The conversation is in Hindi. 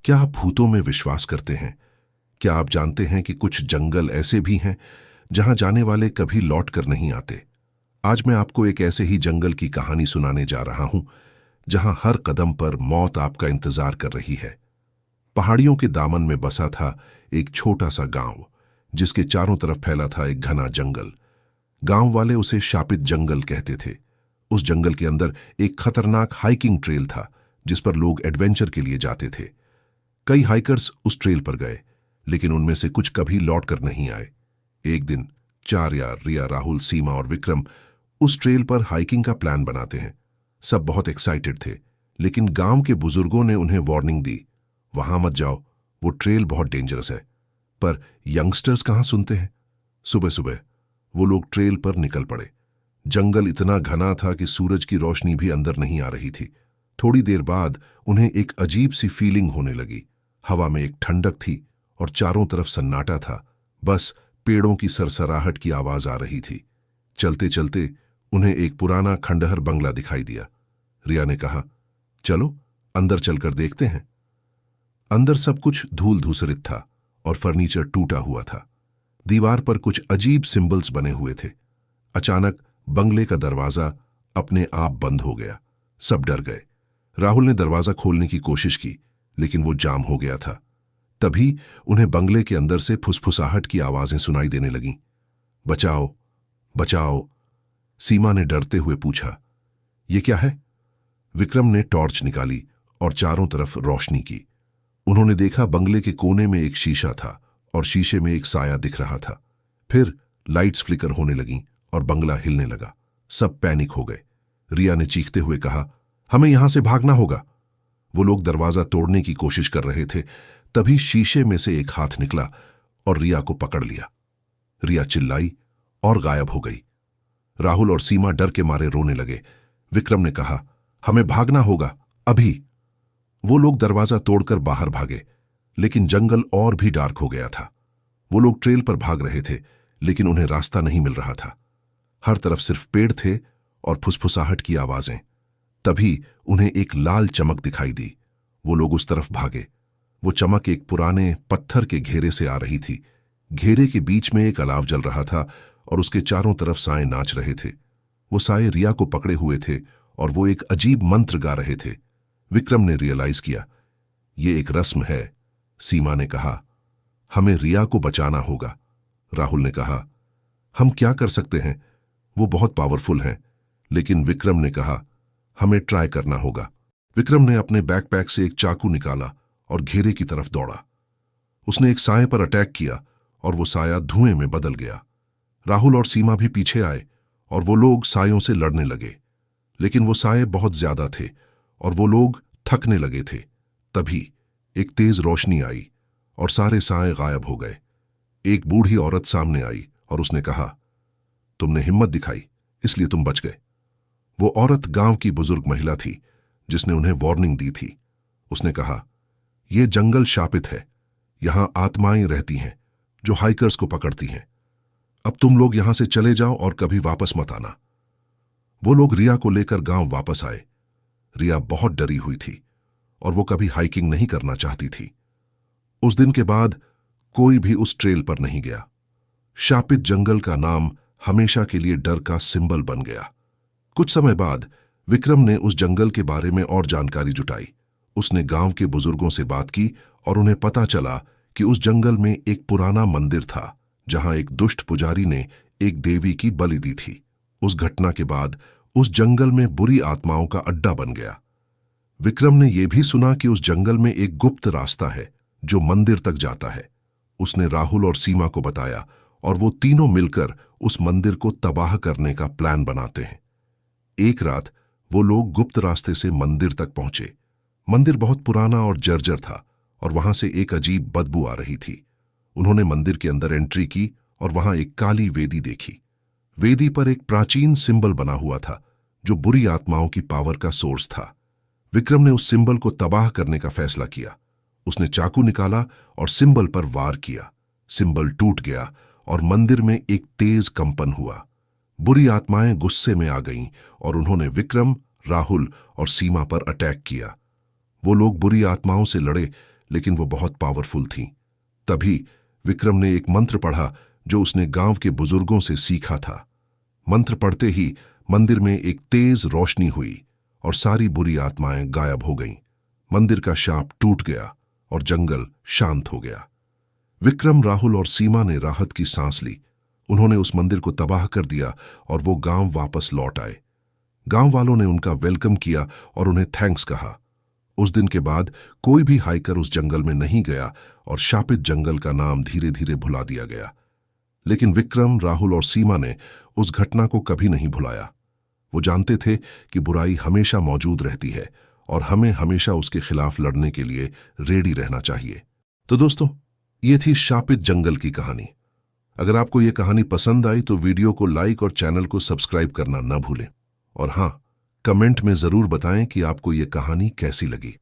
क्या आप भूतों में विश्वास करते हैं? क्या आप जानते हैं कि कुछ जंगल ऐसे भी हैं जहां जाने वाले कभी लौट कर नहीं आते? आज मैं आपको एक ऐसे ही जंगल की कहानी सुनाने जा रहा हूं जहां हर कदम पर मौत आपका इंतजार कर रही है। पहाड़ियों के दामन में बसा था एक छोटा सा गांव, जिसके चारों तरफ फैला था एक घना जंगल। गांव वाले उसे शापित जंगल कहते थे। उस जंगल के अंदर एक खतरनाक हाइकिंग ट्रेल था, जिस पर लोग एडवेंचर के लिए जाते थे। कई हाइकर्स उस ट्रेल पर गए, लेकिन उनमें से कुछ कभी लौट कर नहीं आए। एक दिन चार यार रिया, राहुल, सीमा और विक्रम उस ट्रेल पर हाइकिंग का प्लान बनाते हैं। सब बहुत एक्साइटेड थे, लेकिन गांव के बुजुर्गों ने उन्हें वार्निंग दी, वहां मत जाओ, वो ट्रेल बहुत डेंजरस है। पर यंगस्टर्स कहां सुनते हैं। सुबह सुबह वो लोग ट्रेल पर निकल पड़े। जंगल इतना घना था कि सूरज की रोशनी भी अंदर नहीं आ रही थी। थोड़ी देर बाद उन्हें एक अजीब सी फीलिंग होने लगी। हवा में एक ठंडक थी और चारों तरफ सन्नाटा था। बस पेड़ों की सरसराहट की आवाज आ रही थी। चलते चलते उन्हें एक पुराना खंडहर बंगला दिखाई दिया। रिया ने कहा, चलो अंदर चलकर देखते हैं। अंदर सब कुछ धूल धूसरित था और फर्नीचर टूटा हुआ था। दीवार पर कुछ अजीब सिंबल्स बने हुए थे। अचानक बंगले का दरवाजा अपने आप बंद हो गया। सब डर गए। राहुल ने दरवाजा खोलने की कोशिश की, लेकिन वो जाम हो गया था। तभी उन्हें बंगले के अंदर से फुसफुसाहट की आवाजें सुनाई देने लगीं। बचाओ, बचाओ, सीमा ने डरते हुए पूछा। ये क्या है? विक्रम ने टॉर्च निकाली और चारों तरफ रोशनी की। उन्होंने देखा बंगले के कोने में एक शीशा था और शीशे में एक साया दिख रहा था। फिर लाइट्स फ्लिकर होने लगीं और बंगला हिलने लगा। सब पैनिक हो गए। रिया ने चीखते हुए कहा, हमें यहां से भागना होगा। वो लोग दरवाजा तोड़ने की कोशिश कर रहे थे। तभी शीशे में से एक हाथ निकला और रिया को पकड़ लिया। रिया चिल्लाई और गायब हो गई। राहुल और सीमा डर के मारे रोने लगे। विक्रम ने कहा, हमें भागना होगा अभी। वो लोग दरवाजा तोड़कर बाहर भागे, लेकिन जंगल और भी डार्क हो गया था। वो लोग ट्रेल पर भाग रहे थे, लेकिन उन्हें रास्ता नहीं मिल रहा था। हर तरफ सिर्फ पेड़ थे और फुसफुसाहट की आवाजें। तभी उन्हें एक लाल चमक दिखाई दी। वो लोग उस तरफ भागे। वो चमक एक पुराने पत्थर के घेरे से आ रही थी। घेरे के बीच में एक अलाव जल रहा था और उसके चारों तरफ साए नाच रहे थे। वो साए रिया को पकड़े हुए थे और वो एक अजीब मंत्र गा रहे थे। विक्रम ने रियलाइज किया, ये एक रस्म है। सीमा ने कहा, हमें रिया को बचाना होगा। राहुल ने कहा, हम क्या कर सकते हैं, वो बहुत पावरफुल हैं। लेकिन विक्रम ने कहा, हमें ट्राई करना होगा। विक्रम ने अपने बैकपैक से एक चाकू निकाला और घेरे की तरफ दौड़ा। उसने एक साए पर अटैक किया और वो साया धुएं में बदल गया। राहुल और सीमा भी पीछे आए और वो लोग सायों से लड़ने लगे, लेकिन वो साए बहुत ज्यादा थे और वो लोग थकने लगे थे। तभी एक तेज रोशनी आई और सारे साए गायब हो गए। एक बूढ़ी औरत सामने आई और उसने कहा, तुमने हिम्मत दिखाई, इसलिए तुम बच गए। वो औरत गांव की बुजुर्ग महिला थी, जिसने उन्हें वार्निंग दी थी। उसने कहा, यह जंगल शापित है, यहां आत्माएं रहती हैं जो हाइकर्स को पकड़ती हैं। अब तुम लोग यहां से चले जाओ और कभी वापस मत आना। वो लोग रिया को लेकर गांव वापस आए। रिया बहुत डरी हुई थी और वो कभी हाइकिंग नहीं करना चाहती थी। उस दिन के बाद कोई भी उस ट्रेल पर नहीं गया। शापित जंगल का नाम हमेशा के लिए डर का सिंबल बन गया। कुछ समय बाद विक्रम ने उस जंगल के बारे में और जानकारी जुटाई। उसने गांव के बुजुर्गों से बात की और उन्हें पता चला कि उस जंगल में एक पुराना मंदिर था, जहां एक दुष्ट पुजारी ने एक देवी की बलि दी थी। उस घटना के बाद उस जंगल में बुरी आत्माओं का अड्डा बन गया। विक्रम ने यह भी सुना कि उस जंगल में एक गुप्त रास्ता है जो मंदिर तक जाता है। उसने राहुल और सीमा को बताया और वो तीनों मिलकर उस मंदिर को तबाह करने का प्लान बनाते हैं। एक रात वो लोग गुप्त रास्ते से मंदिर तक पहुंचे। मंदिर बहुत पुराना और जर्जर था और वहां से एक अजीब बदबू आ रही थी। उन्होंने मंदिर के अंदर एंट्री की और वहां एक काली वेदी देखी। वेदी पर एक प्राचीन सिंबल बना हुआ था जो बुरी आत्माओं की पावर का सोर्स था। विक्रम ने उस सिंबल को तबाह करने का फैसला किया। उसने चाकू निकाला और सिंबल पर वार किया। सिंबल टूट गया और मंदिर में एक तेज कंपन हुआ। बुरी आत्माएं गुस्से में आ गईं और उन्होंने विक्रम, राहुल और सीमा पर अटैक किया। वो लोग बुरी आत्माओं से लड़े, लेकिन वो बहुत पावरफुल थीं। तभी विक्रम ने एक मंत्र पढ़ा जो उसने गांव के बुजुर्गों से सीखा था। मंत्र पढ़ते ही मंदिर में एक तेज रोशनी हुई और सारी बुरी आत्माएं गायब हो गईं। मंदिर का शाप टूट गया और जंगल शांत हो गया। विक्रम, राहुल और सीमा ने राहत की सांस ली। उन्होंने उस मंदिर को तबाह कर दिया और वो गांव वापस लौट आए। गांव वालों ने उनका वेलकम किया और उन्हें थैंक्स कहा। उस दिन के बाद कोई भी हाइकर उस जंगल में नहीं गया और शापित जंगल का नाम धीरे धीरे भुला दिया गया। लेकिन विक्रम, राहुल और सीमा ने उस घटना को कभी नहीं भुलाया। वो जानते थे कि बुराई हमेशा मौजूद रहती है और हमें हमेशा उसके खिलाफ लड़ने के लिए रेडी रहना चाहिए। तो दोस्तों, ये थी शापित जंगल की कहानी। अगर आपको ये कहानी पसंद आई तो वीडियो को लाइक और चैनल को सब्सक्राइब करना न भूलें। और हाँ, कमेंट में जरूर बताएं कि आपको ये कहानी कैसी लगी।